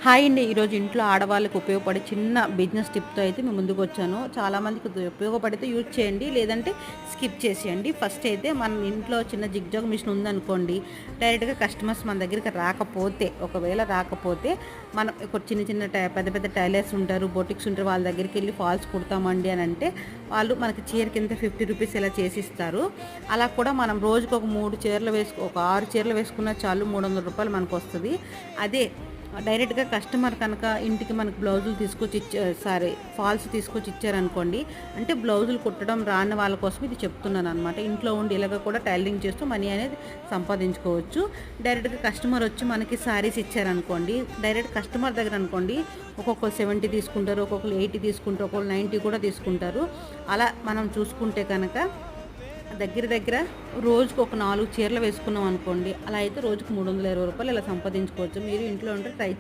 Hi అండి. ఈరోజు ఇంట్లో ఆడవాళ్ళకి ఉపయోగపడే చిన్న బిజినెస్ టిప్‌తో అయితే మీ ముందుకొచ్చాను. చాలామందికి ఇది ఉపయోగపడితే యూజ్ చేయండి. లేదంటే స్కిప్ చేసేయండి. ఫస్ట్ అయితే మన ఇంట్లో చిన్న జిగ్‌జాగ్ మిషన్ ఉందనుకోండి. డైరెక్ట్‌గా కస్టమర్స్ మన దగ్గరికి రాకపోతే, ఒకవేళ రాకపోతే మనం ఒక చిన్న చిన్న పెద్ద పెద్ద టైలర్స్ ఉంటారు, బొటిక్స్ ఉంటారు. వాళ్ళ దగ్గరికెళ్ళి ఫాల్స్ కుడతామండి అని అంటే వాళ్ళు మనకి చీరకింత రూ. 50 ఇలా చేసిస్తారు. అలా కూడా మనం రోజుకి ఒక 3 చీరలు ఒక 6 చీరలు వేసుకున్నా చాలు రూ. 300 మనకొస్తది. అదే డైరెక్ట్‌గా కస్టమర్ కనుక ఇంటికి మనకు బ్లౌజులు తీసుకొచ్చి ఫాల్స్ తీసుకొచ్చి ఇచ్చారనుకోండి. అంటే బ్లౌజులు కుట్టడం రాని వాళ్ళ కోసం ఇది చెప్తున్నాననమాట. ఇంట్లో ఉండి ఇలాగ కూడా టైలరింగ్ చేస్తూ మనీ అనేది సంపాదించుకోవచ్చు. డైరెక్ట్‌గా కస్టమర్ వచ్చి మనకి శారీస్ ఇచ్చారనుకోండి. డైరెక్ట్ కస్టమర్ దగ్గర అనుకోండి ఒక్కొక్కరు 70 తీసుకుంటారు, ఒక్కొక్కరు 80 తీసుకుంటారు, ఒక్కొక్కరు 90 కూడా తీసుకుంటారు. అలా మనం చూసుకుంటే కనుక దగ్గర దగ్గర రోజుకు ఒక 4 చీరలు వేసుకున్నాం అనుకోండి. అలా అయితే రోజుకు రూ. 320 ఇలా సంపాదించుకోవచ్చు. మీరు ఇంట్లో ఉంటే ట్రై